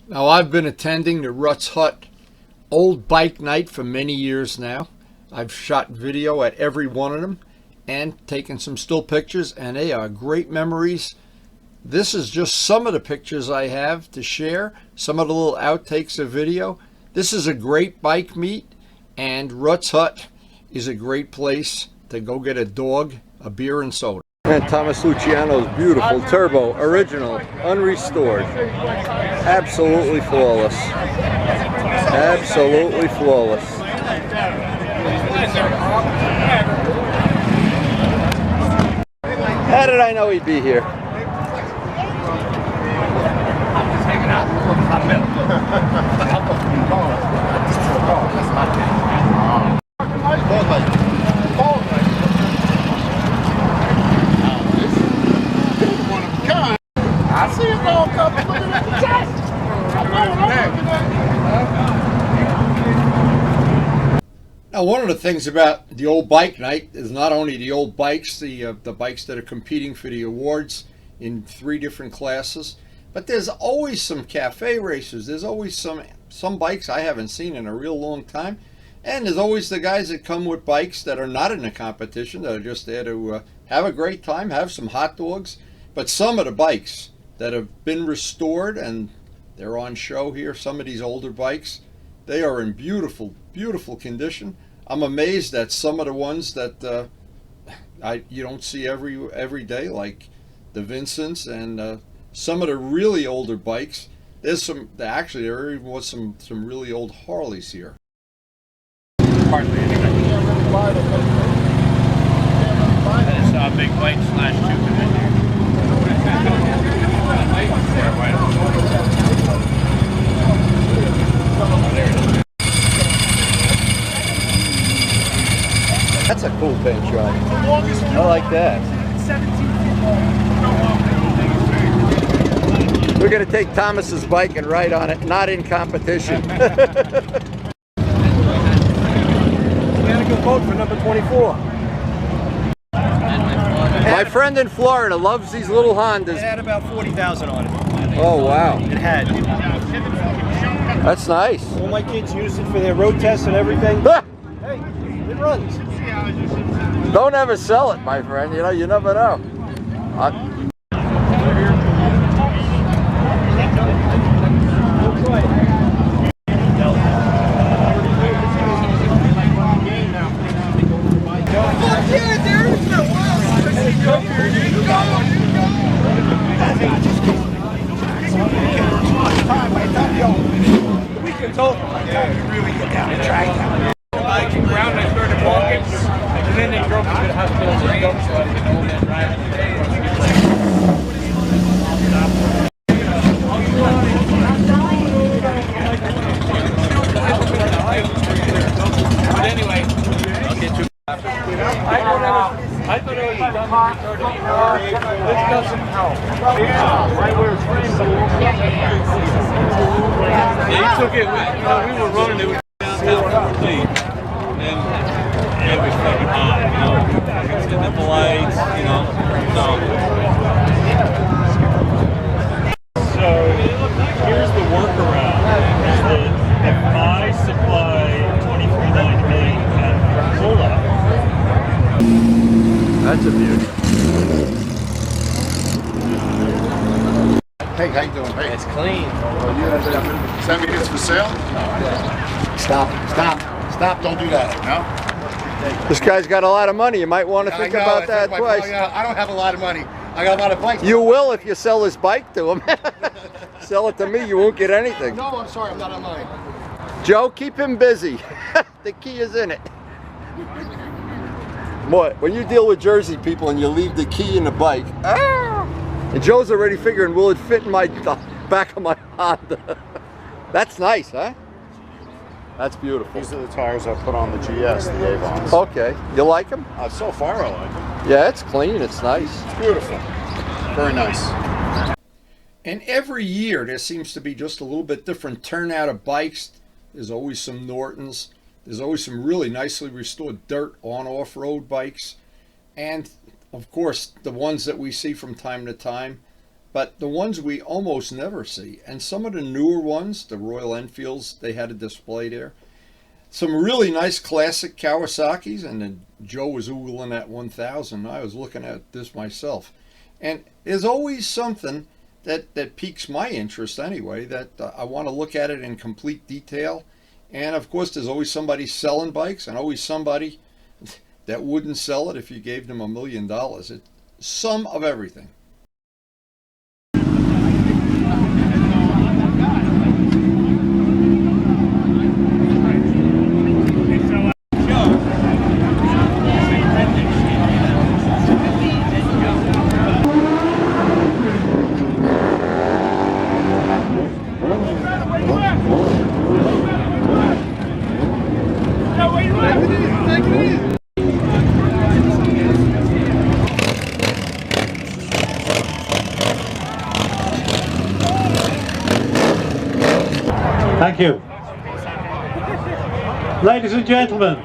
Now, I've been attending the Rutts Hut old bike night for many years now. I've shot video at every one of them and taken some still pictures, and they are great memories. This is just some of the pictures I have to share, some of the little outtakes of video. This is a great bike meet, and Rutts Hut is a great place to go get a dog, a beer, and soda. And Thomas Luciano's beautiful turbo, original, unrestored. Absolutely flawless. Absolutely flawless. How did I know he'd be here? I see it all coming. Look at the chest. Now, one of the things about the old bike night is not only the old bikes, the bikes that are competing for the awards in 3 different classes, but there's always some cafe racers. There's always some bikes I haven't seen in a real long time, and there's always the guys that come with bikes that are not in the competition, that are just there to have a great time, have some hot dogs. But some of the bikes that have been restored and they're on show here, some of these older bikes, they are in beautiful, beautiful condition. I'm amazed at some of the ones that you don't see every day, like the Vincents and some of the really older bikes. There's some, actually there even was some really old Harleys here. Hardly anything. That is big white slash tube in there. That's a cool paint job. I like that. We're going to take Thomas's bike and ride on it, not in competition. We had a good vote for number 24. My friend in Florida loves these little Hondas. It had about 40,000 on it. Oh, wow. It had. That's nice. All my kids used it for their road tests and everything. Hey, it runs. Don't ever sell it, my friend. You know, you never know. We can talk about that. You really get down the track. I came around and I started walking, and then they drove me to the hospital and go, so I didn't know that But anyway, I'll get to I thought it was this doesn't help. Yeah, he took it. We were running. It was downtown complete, and it was fucking hot. You know, it's hitting the lights. You know, so here's the workaround: is that if I supply 23.9 million at cola. That's a beauty. Hey, how you doing? Hey. It's clean. Send me this for sale? Stop, don't do that. No? This guy's got a lot of money. You might want to think about that twice. I don't have a lot of money. I got a lot of bikes. You will if you sell his bike to him. Sell it to me, you won't get anything. No, I'm sorry, I'm not on mine. Joe, keep him busy. The key is in it. Boy, when you deal with Jersey people and you leave the key in the bike, and Joe's already figuring, will it fit in the back of my Honda? That's nice, huh? That's beautiful. These are the tires I put on the GS, the Avons. Okay, you like them? So far I like them. Yeah, it's clean, it's nice. It's beautiful. Very nice. And every year there seems to be just a little bit different turnout of bikes. There's always some Nortons. There's always some really nicely restored dirt on off-road bikes. And of course, the ones that we see from time to time, but the ones we almost never see. And some of the newer ones, the Royal Enfields, they had a display there. Some really nice classic Kawasaki's, and then Joe was oogling at 1000. I was looking at this myself. And there's always something that piques my interest anyway, that I want to look at it in complete detail. And of course, there's always somebody selling bikes, and always somebody that wouldn't sell it if you gave them $1 million. It's some of everything. Thank you. Ladies and gentlemen,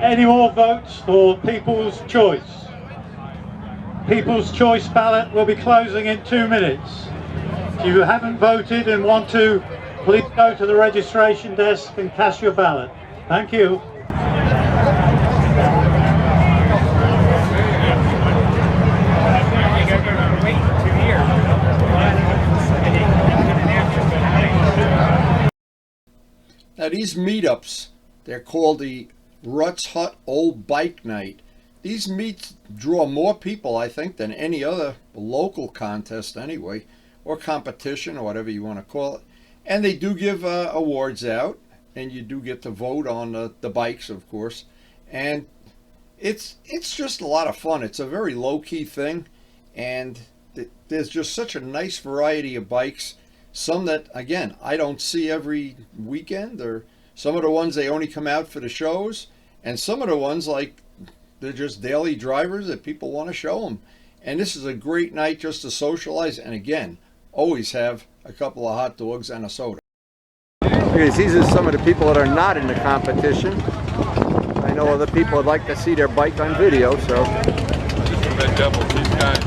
any more votes for People's Choice? People's Choice ballot will be closing in 2 minutes. If you haven't voted and want to, please go to the registration desk and cast your ballot. Thank you. Now these meetups, they're called the Rutts Hut Old Bike Night. These meets draw more people, I think, than any other local contest anyway, or competition, or whatever you want to call it. And they do give awards out, and you do get to vote on the bikes, of course. And it's just a lot of fun. It's a very low-key thing, and there's just such a nice variety of bikes. Some that, again, I don't see every weekend, or some of the ones they only come out for the shows, and some of the ones like they're just daily drivers that people want to show them. And this is a great night just to socialize, and again, always have a couple of hot dogs and a soda. Okay, these are some of the people that are not in the competition. I know other people would like to see their bike on video, so. Red Devils, these guys.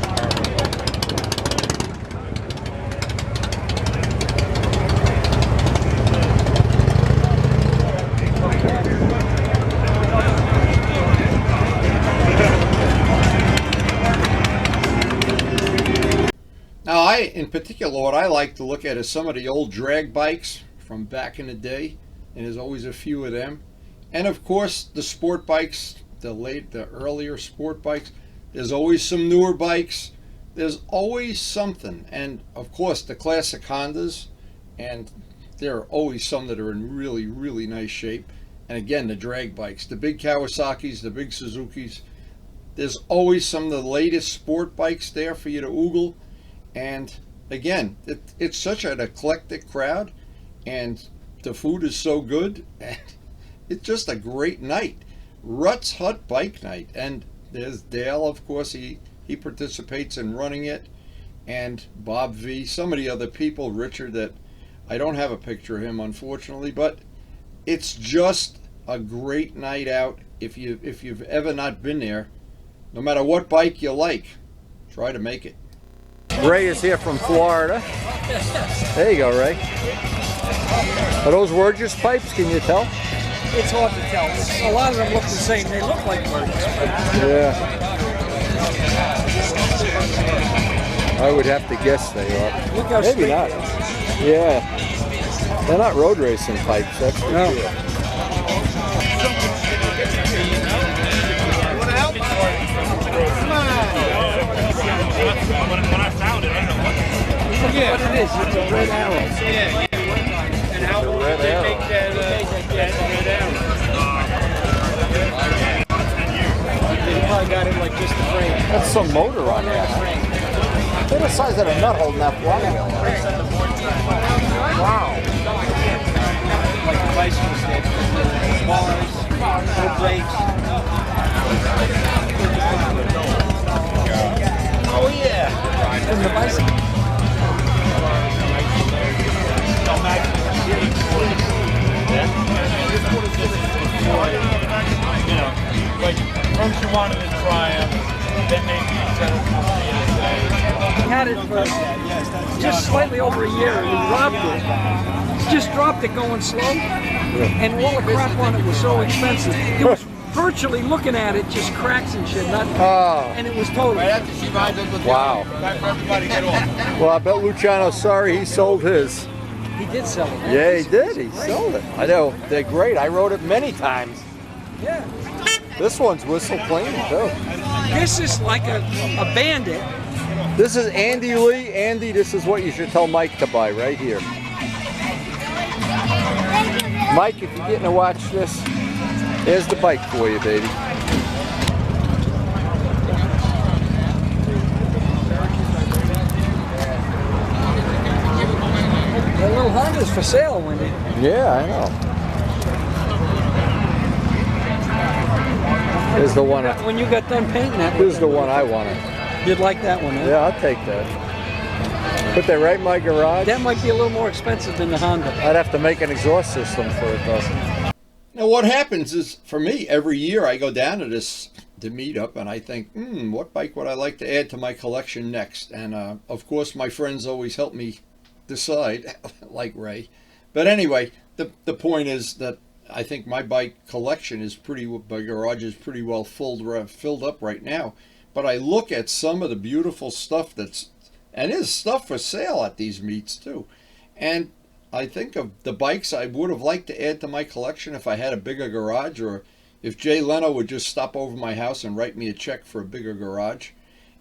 Now, in particular, what I like to look at is some of the old drag bikes from back in the day, and there's always a few of them. And of course, the sport bikes, the earlier sport bikes. There's always some newer bikes. There's always something. And of course, the classic Hondas, and there are always some that are in really, really nice shape. And again, the drag bikes, the big Kawasaki's, the big Suzuki's. There's always some of the latest sport bikes there for you to oogle. And again, it's such an eclectic crowd, and the food is so good, and it's just a great night. Rutts Hut Bike Night. And there's Dale, of course, he participates in running it, and Bob V, some of the other people, Richard, that I don't have a picture of him, unfortunately, but it's just a great night out. If you've ever not been there, no matter what bike you like, try to make it. Ray is here from Florida. There you go, Ray. Are those Wurgis pipes, can you tell? It's hard to tell. A lot of them look the same. They look like Wurgis pipes. Yeah. I would have to guess they are. Look how maybe straight not. they are. Yeah. They're not road racing pipes, that's for No. sure. When I found it, I don't know what What it is, it's a red arrow. And how did they make that red arrow? They probably got it like just the frame. That's some motor on there. They're the size of a nut holding that flywheel. Wow. Like the bicycle stick. Bars, no brakes. Oh yeah. From the bicycle. You know, like first you wanted to try them, then maybe you settled for We had it for just slightly over a year. He dropped it. Just dropped it going slow. And all the crap on it was so expensive. It was virtually looking at it, just cracks and shit. And it was total. Wow. Well, I bet Luciano's sorry he sold his. He did sell it. Man. Yeah, he did. He sold it. I know. They're great. I rode it many times. Yeah. This one's whistle clean, too. This is like a bandit. This is Andy Lee. Andy, this is what you should tell Mike to buy right here. Mike, if you're getting to watch this, here's the bike for you, baby. That little Honda's for sale, Wendy. Yeah, I know. Here's the one. When you got done painting that. Here's the one I wanted. You'd like that one, huh? Yeah, I'll take that. Put that right in my garage. That might be a little more expensive than the Honda. I'd have to make an exhaust system for it, though. Now, what happens is, for me, every year I go down to this meetup and I think, what bike would I like to add to my collection next? And of course, my friends always help me decide, like Ray. But anyway, the point is that I think my bike collection is my garage is pretty well filled up right now. But I look at some of the beautiful stuff and there's stuff for sale at these meets too. And I think of the bikes I would have liked to add to my collection if I had a bigger garage, or if Jay Leno would just stop over my house and write me a check for a bigger garage.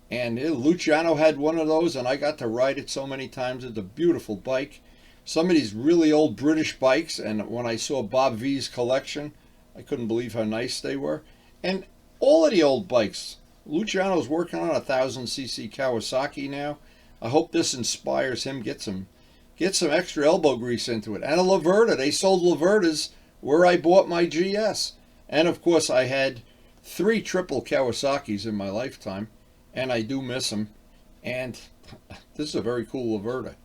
And Luciano had one of those, and I got to ride it so many times. It's a beautiful bike. Some of these really old British bikes, and when I saw Bob V's collection, I couldn't believe how nice they were. And all of the old bikes. Luciano's working on a 1000cc Kawasaki now. I hope this inspires him. Get some extra elbow grease into it. And a Laverta. They sold Lavertas where I bought my GS. And of course I had 3 triple Kawasaki's in my lifetime. And I do miss them. And this is a very cool Laverta.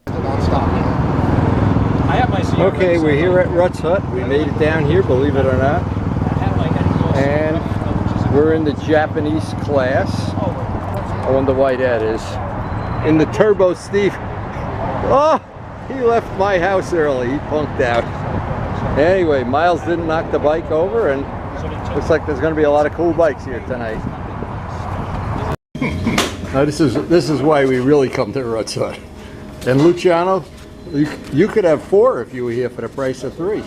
Okay, we're here at Rutts Hut. We made it down here, believe it or not. And we're in the Japanese class. I wonder why that is. In the Turbo Steve. Oh, he left my house early. He punked out. Anyway, Miles didn't knock the bike over, and looks like there's going to be a lot of cool bikes here tonight. Now this is why we really come to Rutts Hut. And Luciano, you could have 4 if you were here for the price of 3.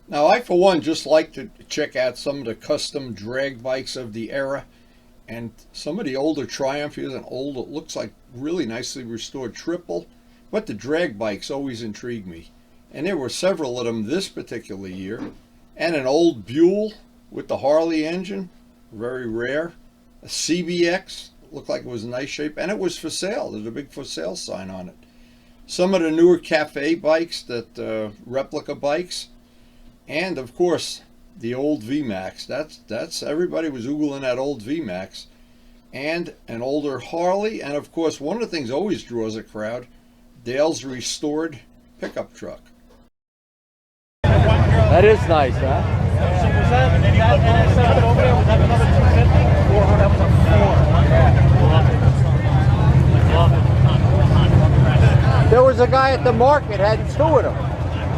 Now, I, for one, just like to check out some of the custom drag bikes of the era. And some of the older Triumph, here's an old, it looks like really nicely restored triple. But the drag bikes always intrigue me. And there were several of them this particular year. And an old Buell with the Harley engine. very rare. A CBX, looked like it was in nice shape, and it was for sale. There's a big for sale sign on it. Some of the newer cafe bikes, that replica bikes, and of course the old VMAX. That's everybody was oogling that old VMAX, and an older Harley, and of course one of the things always draws a crowd, Dale's restored pickup truck. That is nice, huh? So was that over there? Was that another 250? Or that was a 4? There was a guy at the market had two of them,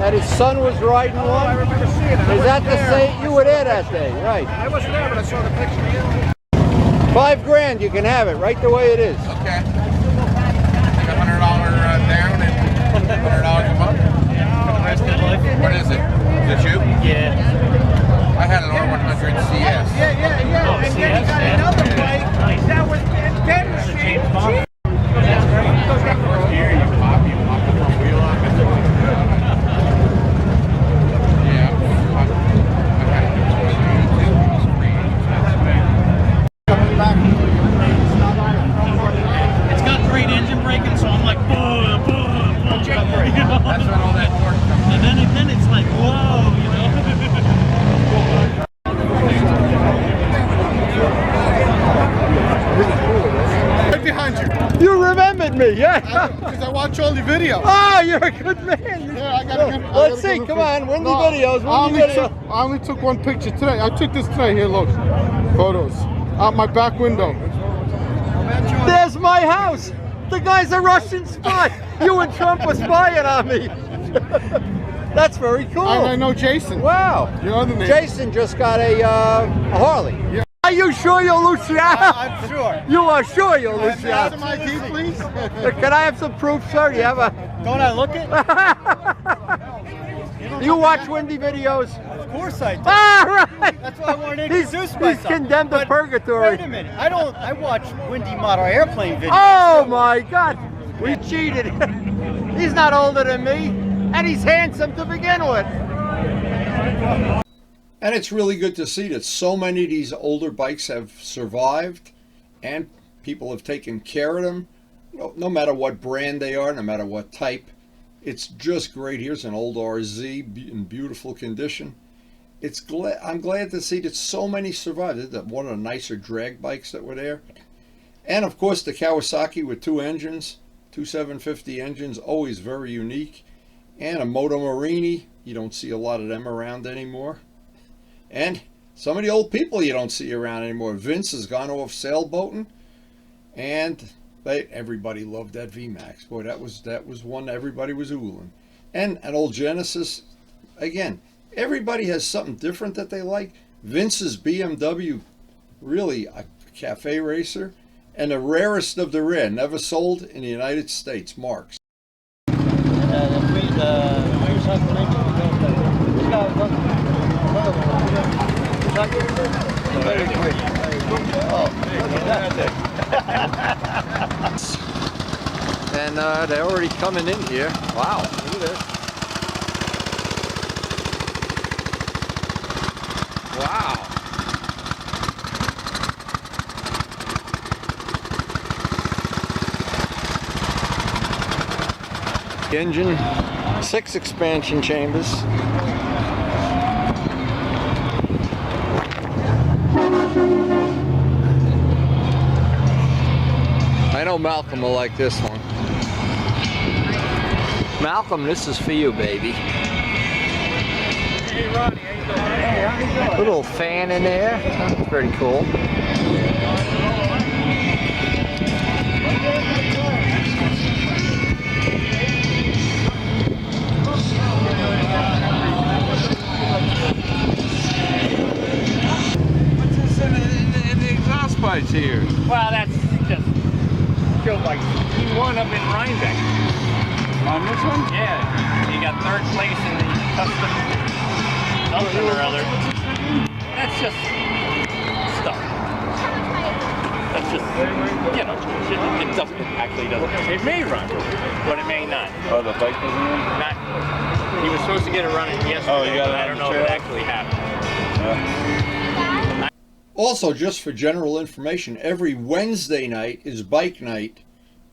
and his son was riding one. I remember seeing it. Is that the same? You were there that day, right? I wasn't there, but I saw the picture. $5 grand, you can have it right the way it is. Okay. Like $100 down and $100 a month. What is it? Is it you? Yeah. I had an R100 CS. Yeah. Oh, and then he got another bike that was demonstrated. First year, you pop the front wheel off. Yeah. Coming back. It's got great engine braking, so I'm like, boom, boom, boom. That's when all that torque comes. And then it's like, whoa, you know. Right behind you. You remembered me, yeah? Because I watch all the videos. Oh, you're a good man. Yeah, I got a good. Let's see, come on, windy videos, I only took one picture today. I took this today. Here, look. Photos. Out my back window. There's my house. The guy's a Russian spy. You and Trump were spying on me. That's very cool. And I know Jason. Wow. You know the name. Jason just got a Harley. Yeah. Are you sure you'll lose your I'm sure. You are sure you'll lose your Have some ID, please. Can I have some proof, sir? Do you have a... Don't I look it? You watch windy videos? Of course I do. Ah, right. That's why I wanted to introduce myself. He's condemned to But purgatory. Wait a minute. I watch windy model airplane videos. Oh my God. We cheated. He's not older than me, and he's handsome to begin with. And it's really good to see that so many of these older bikes have survived and people have taken care of them, no matter what brand they are, no matter what type. It's just great. Here's an old RZ in beautiful condition. I'm glad to see that so many survived. It's one of the nicer drag bikes that were there. And of course the Kawasaki with two engines, two 750 engines, always very unique. And a Moto Morini, you don't see a lot of them around anymore. And some of the old people you don't see around anymore. Vince has gone off sailboating, and everybody loved that VMAX. Boy, that was one everybody was ooling. And an old Genesis, again, everybody has something different that they like. Vince's BMW, really a cafe racer, and the rarest of the rare, never sold in the United States, Marks. And they're already coming in here. Wow, look at this. Wow. Engine, 6 expansion chambers. I know Malcolm will like this one. Malcolm, this is for you, baby. Hey, Ronnie, how you doing? Hey, how you doing? Little fan in there. That's pretty cool. What's this in the exhaust pipes here? Well, that's just feel like he won up in Rhinebeck. On this one? Yeah, he got 3rd place in the custom something or other. That's just stuff. That's just, you know, it doesn't. It may run, but it may not. Oh, the bike doesn't run? Not. He was supposed to get it running yesterday, Oh, you got it but I on don't the know if it trail? actually happened. Yeah. Also, just for general information, every Wednesday night is bike night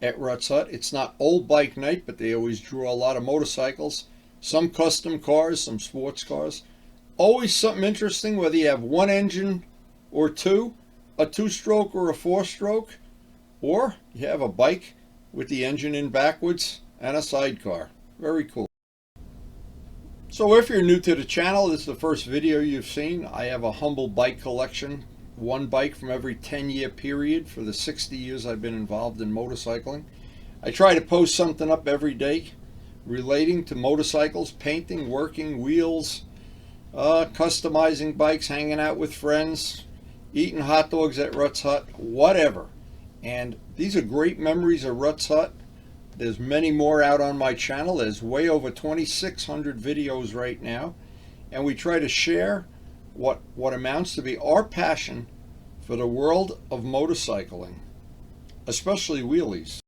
at Rutts Hut. It's not old bike night, but they always draw a lot of motorcycles, some custom cars, some sports cars. Always something interesting, whether you have one engine or two, a two-stroke or a four-stroke, or you have a bike with the engine in backwards and a sidecar. Very cool. So if you're new to the channel, this is the first video you've seen. I have a humble bike collection, one bike from every 10-year period for the 60 years I've been involved in motorcycling. I try to post something up every day relating to motorcycles, painting, working, wheels, customizing bikes, hanging out with friends, eating hot dogs at Rutts Hut, whatever. And these are great memories of Rutts Hut. There's many more out on my channel. There's way over 2,600 videos right now. And we try to share what amounts to be our passion for the world of motorcycling, especially wheelies.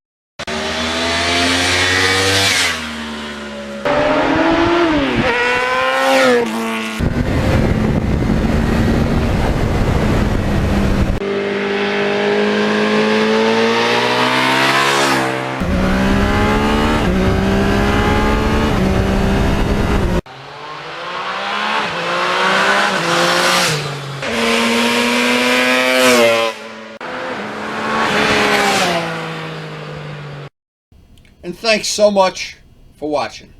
And thanks so much for watching.